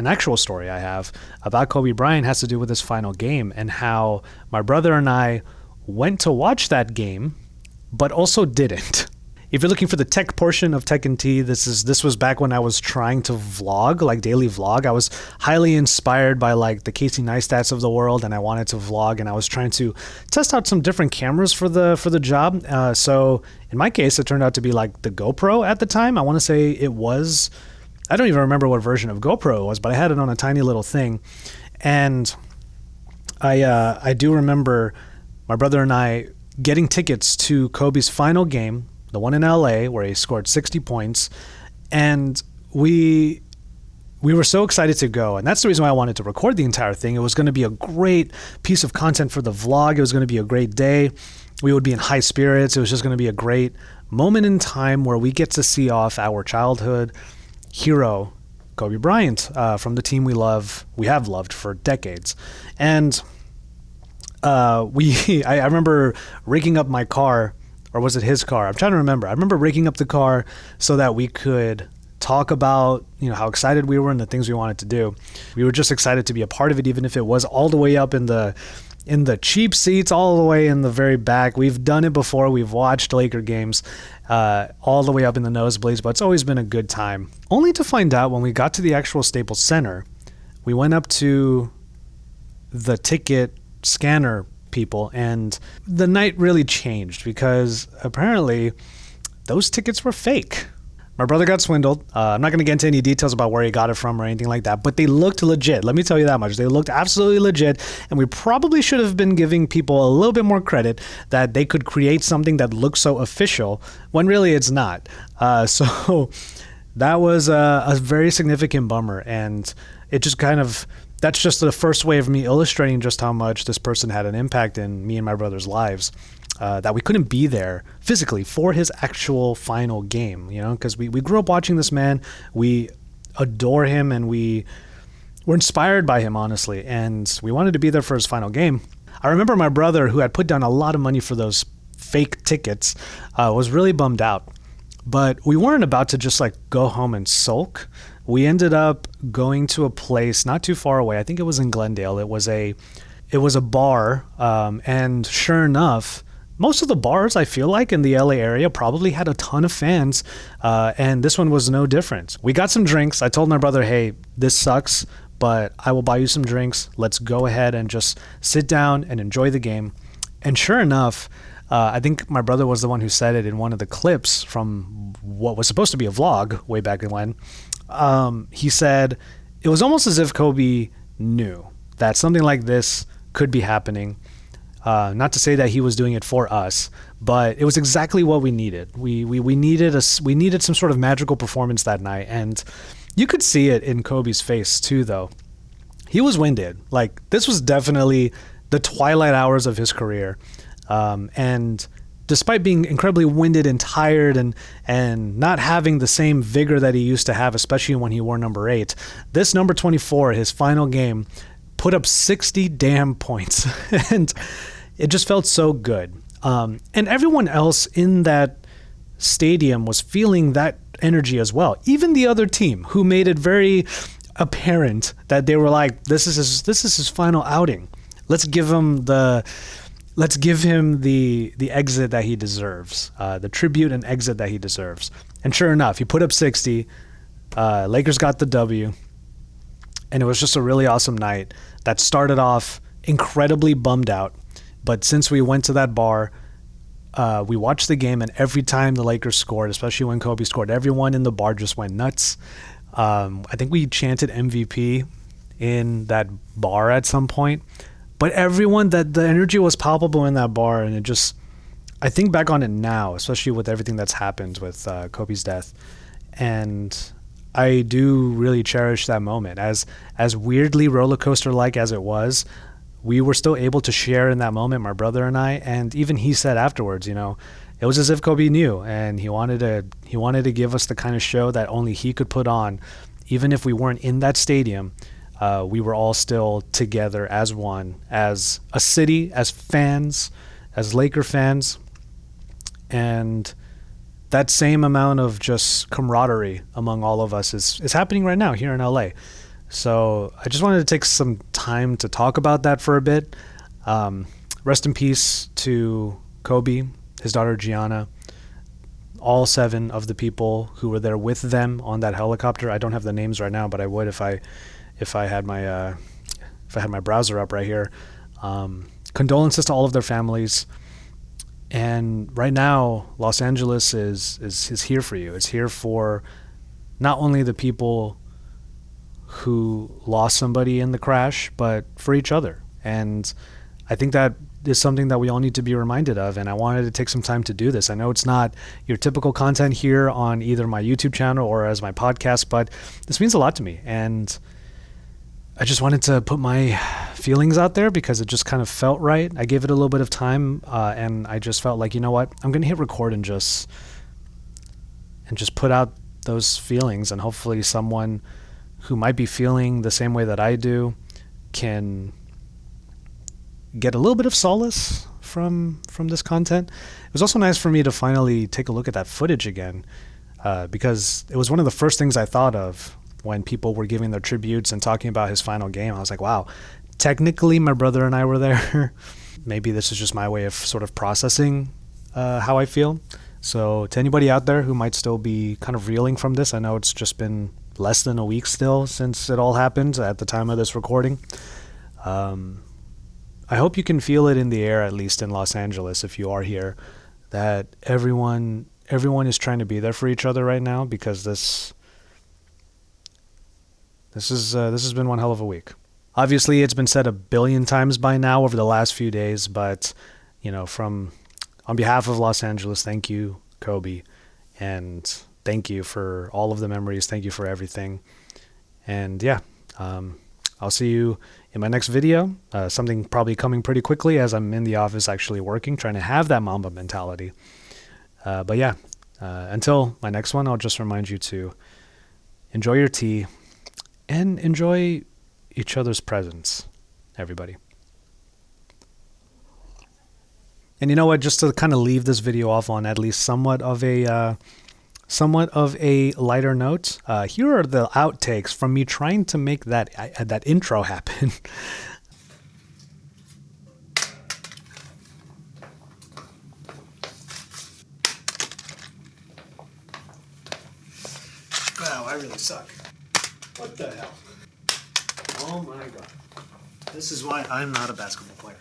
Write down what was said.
an actual story I have about Kobe Bryant has to do with his final game and how my brother and I went to watch that game, but also didn't. If you're looking for the tech portion of Tech and Tea, this was back when I was trying to vlog, like daily vlog. I was highly inspired by like the Casey Neistats of the world, and I wanted to vlog, and I was trying to test out some different cameras for the job. So in my case, it turned out to be like the GoPro at the time. I want to say it was, I don't even remember what version of GoPro it was, but I had it on a tiny little thing, and I do remember my brother and I getting tickets to Kobe's final game, the one in LA where he scored 60 points. And we were so excited to go. And that's the reason why I wanted to record the entire thing. It was going to be a great piece of content for the vlog. It was going to be a great day. We would be in high spirits. It was just going to be a great moment in time where we get to see off our childhood hero, Kobe Bryant, from the team we have loved for decades. And I remember rigging up my car. Or was it his car? I'm trying to remember. I remember rigging up the car so that we could talk about, how excited we were and the things we wanted to do. We were just excited to be a part of it, even if it was all the way up in the cheap seats, all the way in the very back. We've done it before. We've watched Laker games all the way up in the nosebleeds, but it's always been a good time. Only to find out when we got to the actual Staples Center, we went up to the ticket scanner people, and the night really changed because apparently those tickets were fake. My brother got swindled. I'm not going to get into any details about where he got it from or anything like that, but they looked legit. Let me tell you that much. They looked absolutely legit, and we probably should have been giving people a little bit more credit that they could create something that looks so official when really it's not. So that was a very significant bummer, and it just that's just the first way of me illustrating just how much this person had an impact in me and my brother's lives, that we couldn't be there physically for his actual final game, because we grew up watching this man. We adore him, and we were inspired by him, honestly, and we wanted to be there for his final game. I remember my brother, who had put down a lot of money for those fake tickets, was really bummed out. But we weren't about to just like go home and sulk. We ended up going to a place not too far away. I think it was in Glendale. It was a bar, and sure enough, most of the bars I feel like in the LA area probably had a ton of fans, and this one was no different. We got some drinks. I told my brother, "Hey, this sucks, but I will buy you some drinks. Let's go ahead and just sit down and enjoy the game." And sure enough, I think my brother was the one who said it in one of the clips from what was supposed to be a vlog way back when. He said it was almost as if Kobe knew that something like this could be happening. Not to say that he was doing it for us, but it was exactly what we needed. We needed some sort of magical performance that night, and you could see it in Kobe's face too, though. He was winded. Like, this was definitely the twilight hours of his career. And despite being incredibly winded and tired and not having the same vigor that he used to have, especially when he wore number 8, this number 24, his final game, put up 60 damn points. And it just felt so good. And everyone else in that stadium was feeling that energy as well. Even the other team, who made it very apparent that they were like, this is his final outing. Let's give him the exit that he deserves, the tribute and exit that he deserves. And sure enough, he put up 60. Lakers got the W. And it was just a really awesome night that started off incredibly bummed out. But since we went to that bar, we watched the game, and every time the Lakers scored, especially when Kobe scored, everyone in the bar just went nuts. I think we chanted MVP in that bar at some point. But everyone, that the energy was palpable in that bar, and it just, I think back on it now, especially with everything that's happened with Kobe's death, and I do really cherish that moment. As weirdly roller coaster like as it was, we were still able to share in that moment, my brother and I. And even he said afterwards, it was as if Kobe knew, and he wanted to give us the kind of show that only he could put on, even if we weren't in that stadium. We were all still together as one, as a city, as fans, as Laker fans. And that same amount of just camaraderie among all of us is happening right now here in LA. So I just wanted to take some time to talk about that for a bit. Rest in peace to Kobe, his daughter Gianna, all 7 of the people who were there with them on that helicopter. I don't have the names right now, but I would if I had my browser up right here. Condolences to all of their families. And right now, Los Angeles is here for you. It's here for not only the people who lost somebody in the crash, but for each other. And I think that is something that we all need to be reminded of. And I wanted to take some time to do this. I know it's not your typical content here on either my YouTube channel or as my podcast, but this means a lot to me. And I just wanted to put my feelings out there because it just kind of felt right. I gave it a little bit of time, and I just felt like, you know what, I'm going to hit record and just put out those feelings, and hopefully someone who might be feeling the same way that I do can get a little bit of solace from this content. It was also nice for me to finally take a look at that footage again, because it was one of the first things I thought of when people were giving their tributes and talking about his final game. I was like, wow, technically my brother and I were there. Maybe this is just my way of sort of processing how I feel. So to anybody out there who might still be kind of reeling from this, I know it's just been less than a week still since it all happened at the time of this recording. I hope you can feel it in the air, at least in Los Angeles, if you are here, that everyone is trying to be there for each other right now, because this has been one hell of a week. Obviously, it's been said a billion times by now over the last few days, but on behalf of Los Angeles, thank you, Kobe, and thank you for all of the memories. Thank you for everything. And yeah, I'll see you in my next video. Something probably coming pretty quickly as I'm in the office actually working, trying to have that Mamba mentality. But yeah, until my next one, I'll just remind you to enjoy your tea and enjoy each other's presence, everybody. And you know what? Just to kind of leave this video off on at least somewhat of a lighter note, here are the outtakes from me trying to make that intro happen. Wow, I really suck. What the hell? Oh my god. This is why I'm not a basketball player.